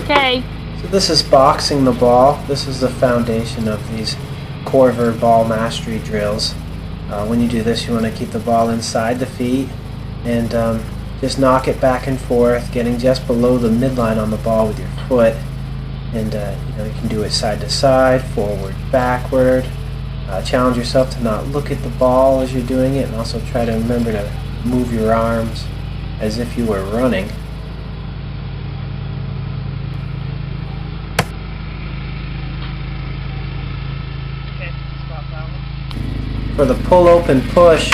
Okay. So this is boxing the ball. This is the foundation of these Corver ball mastery drills. When you do this, you want to keep the ball inside the feet and just knock it back and forth, getting just below the midline on the ball with your foot. And you can do it side to side, forward, backward. Challenge yourself to not look at the ball as you're doing it, and also try to remember to move your arms as if you were running. For the pull open push,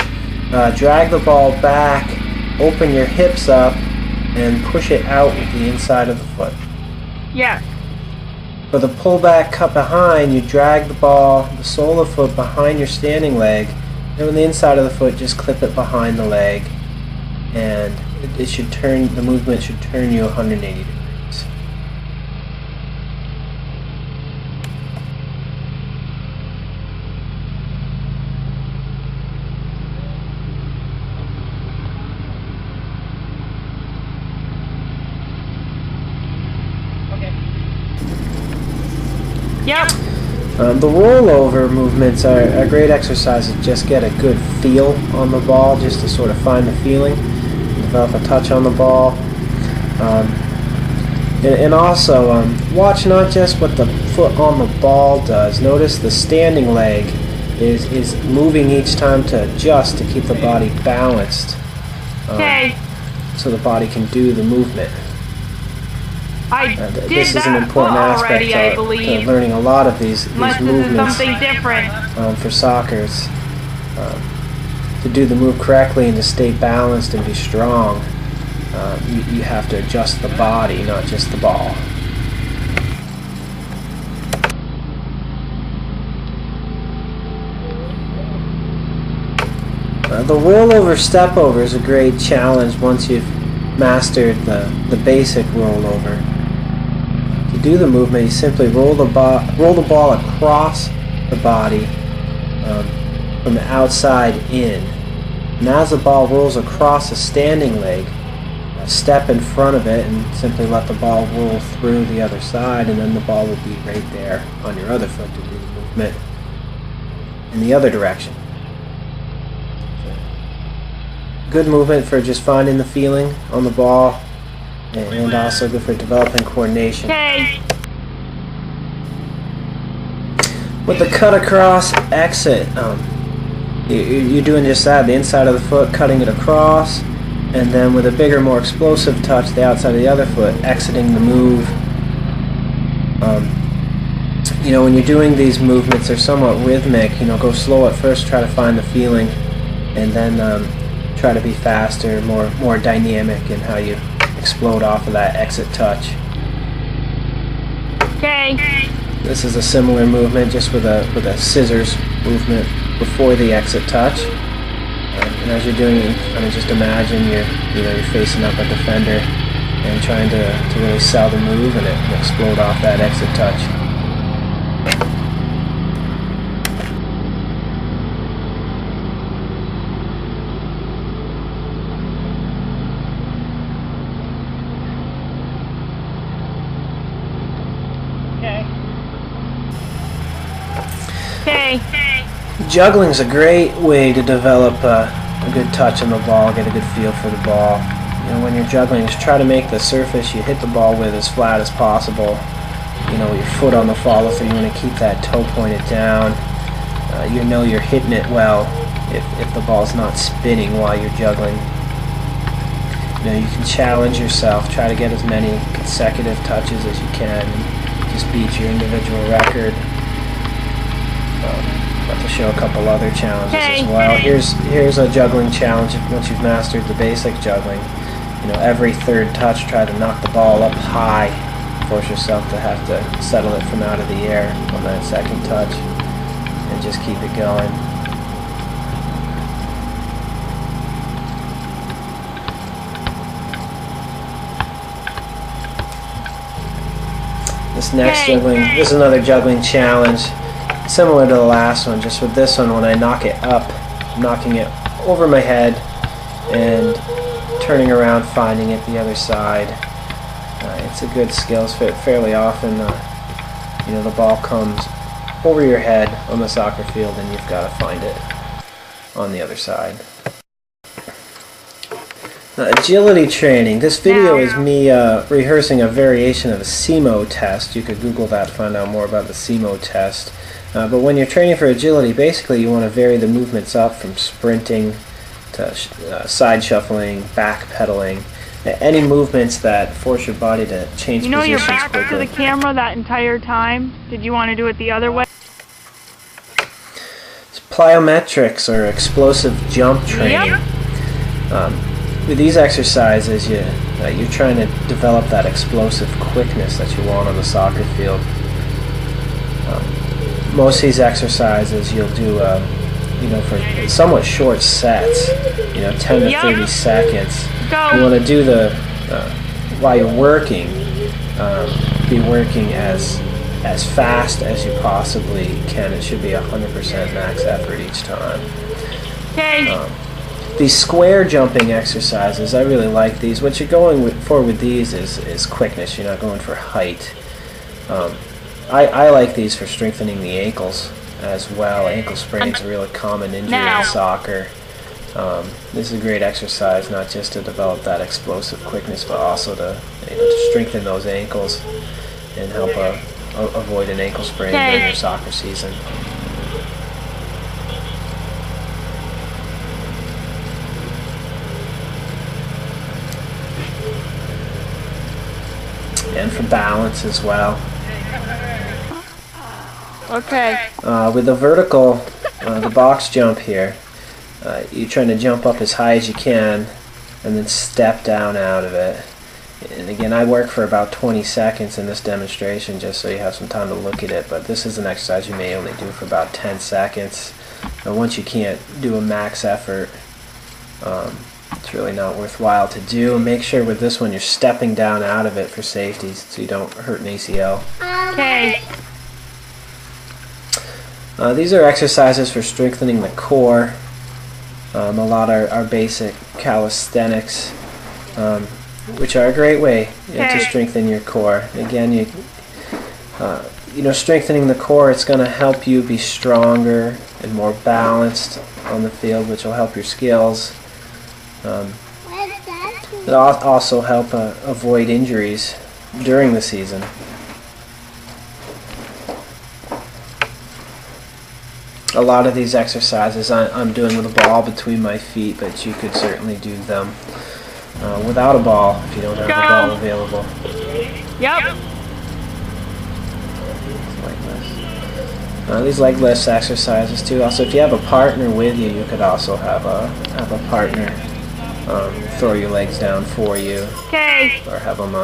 drag the ball back, open your hips up, and push it out with the inside of the foot. Yeah. For the pull back cut behind, you drag the ball, the sole of the foot behind your standing leg, and with the inside of the foot, just clip it behind the leg, and it should turn. The movement should turn you 180 degrees. Yep. The rollover movements are great exercises. Just get a good feel on the ball, just to sort of find the feeling, develop a touch on the ball, and also watch not just what the foot on the ball does. Notice the standing leg is moving each time to adjust to keep the body balanced, so the body can do the movement. This is an important aspect to learning a lot of these movements something different. For soccer. To do the move correctly and to stay balanced and be strong, you have to adjust the body, not just the ball. The rollover step over is a great challenge once you've mastered the basic rollover. To do the movement, you simply roll the ball across the body from the outside in. And as the ball rolls across a standing leg, step in front of it and simply let the ball roll through the other side, and then the ball will be right there on your other foot to do the movement in the other direction. Good movement for just finding the feeling on the ball, and also good for developing coordination. Okay. With the cut across exit, you're doing just that, the inside of the foot, cutting it across, and then with a bigger, more explosive touch, the outside of the other foot, exiting the move. When you're doing these movements, they're somewhat rhythmic. Go slow at first, try to find the feeling, and then try to be faster, more dynamic in how you explode off of that exit touch. Okay. This is a similar movement, just with a scissors movement before the exit touch. And as you're doing it, kind of just imagine you're facing up a defender and trying to really sell the move and explode off that exit touch. Okay. Juggling's a great way to develop a good touch on the ball, get a good feel for the ball. When you're juggling, just try to make the surface you hit the ball with as flat as possible. With your foot on the follow through, you want to keep that toe pointed down. You're hitting it well if the ball's not spinning while you're juggling. You can challenge yourself, try to get as many consecutive touches as you can, and just beat your individual record. To show a couple other challenges as well. Here's a juggling challenge. Once you've mastered the basic juggling, every third touch, try to knock the ball up high. Force yourself to have to settle it from out of the air on that second touch, and just keep it going. This is another juggling challenge. Similar to the last one, just with this one, when I knock it up, knocking it over my head and turning around, finding it the other side. it's a good skills fit. Fairly often, you know, the ball comes over your head on the soccer field, and you've got to find it on the other side. Agility training. This video is me rehearsing a variation of a SEMO test. You could Google that to find out more about the SEMO test. But when you're training for agility, basically you want to vary the movements up from sprinting to side shuffling, back pedaling, any movements that force your body to change positions quickly. You know you're back to the camera that entire time? Did you want to do it the other way? It's plyometrics, or explosive jump training. Yep. With these exercises, you're trying to develop that explosive quickness that you want on the soccer field. Most of these exercises you'll do, you know, for somewhat short sets, you know, 10 to 30 seconds. You want to do while you're working, be working as fast as you possibly can. It should be 100% max effort each time. Okay. These square jumping exercises, I really like these. What you're going for with these is quickness. You're not going for height. I like these for strengthening the ankles as well. Ankle sprain is a really common injury in soccer. This is a great exercise, not just to develop that explosive quickness, but also to, you know, to strengthen those ankles and help avoid an ankle sprain during your soccer season. And for balance as well. Okay. With the vertical, the box jump here, you're trying to jump up as high as you can and then step down out of it. And again, I work for about 20 seconds in this demonstration just so you have some time to look at it, but this is an exercise you may only do for about 10 seconds. And once you can't do a max effort, it's really not worthwhile to do. Make sure with this one you're stepping down out of it for safety so you don't hurt an ACL. Okay. These are exercises for strengthening the core. A lot are basic calisthenics, which are a great way to strengthen your core. Again, you know, strengthening the core, it's going to help you be stronger and more balanced on the field, which will help your skills. It'll also help avoid injuries during the season. A lot of these exercises I'm doing with a ball between my feet, but you could certainly do them without a ball if you don't have a ball available. Yep. These leg lifts exercises too. Also, if you have a partner with you, you could also have a partner throw your legs down for you. Okay. Or have them.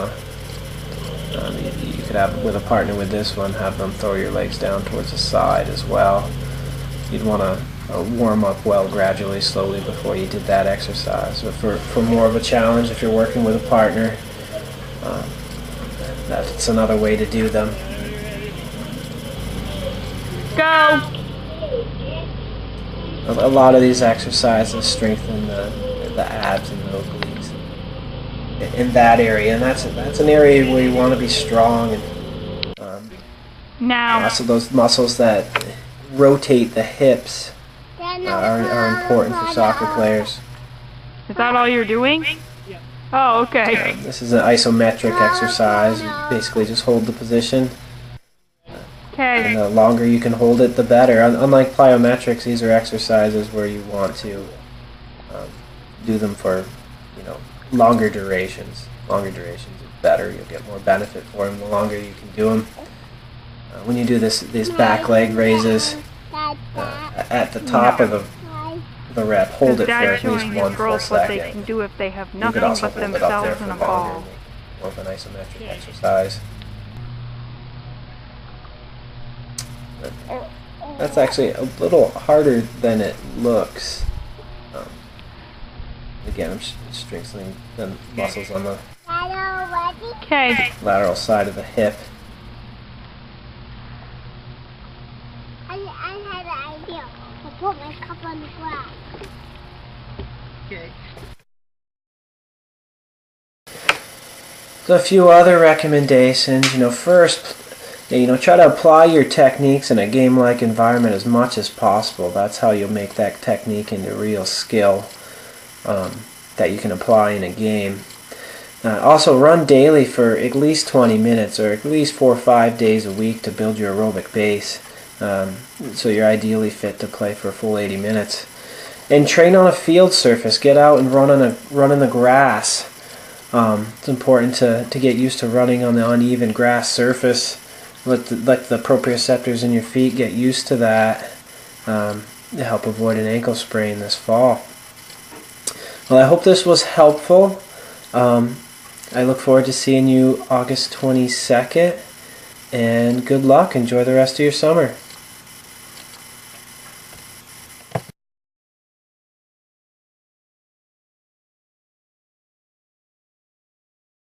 You could have with a partner with this one, have them throw your legs down towards the side as well. You'd want to warm up well gradually, slowly before you did that exercise. But for more of a challenge, if you're working with a partner, that's another way to do them. Go! A lot of these exercises strengthen the abs and the obliques in that area, and that's an area where you want to be strong. And also those muscles that rotate the hips are important for soccer players. Is that all you're doing? Oh, okay. This is an isometric exercise. You basically just hold the position. Okay. And the longer you can hold it, the better. Unlike plyometrics, these are exercises where you want to do them for, you know, longer durations. Longer durations is better. You'll get more benefit for them the longer you can do them. When you do these back leg raises at the top of the rep, hold it for at least 1 full second. What they can do if they have nothing but themselves and a ball. More of an isometric exercise. That's actually a little harder than it looks. Again, I'm strengthening the muscles on the lateral side of the hip. I had an idea. I'll put my cup on the glass. Okay. So a few other recommendations. First, try to apply your techniques in a game-like environment as much as possible. That's how you'll make that technique into real skill that you can apply in a game. Also, run daily for at least 20 minutes or at least 4 or 5 days a week to build your aerobic base. So you're ideally fit to play for a full 80 minutes. And train on a field surface. Get out and run in the grass. It's important to get used to running on the uneven grass surface. Let the proprioceptors in your feet get used to that to help avoid an ankle sprain this fall. Well, I hope this was helpful. I look forward to seeing you August 22nd. And good luck. Enjoy the rest of your summer.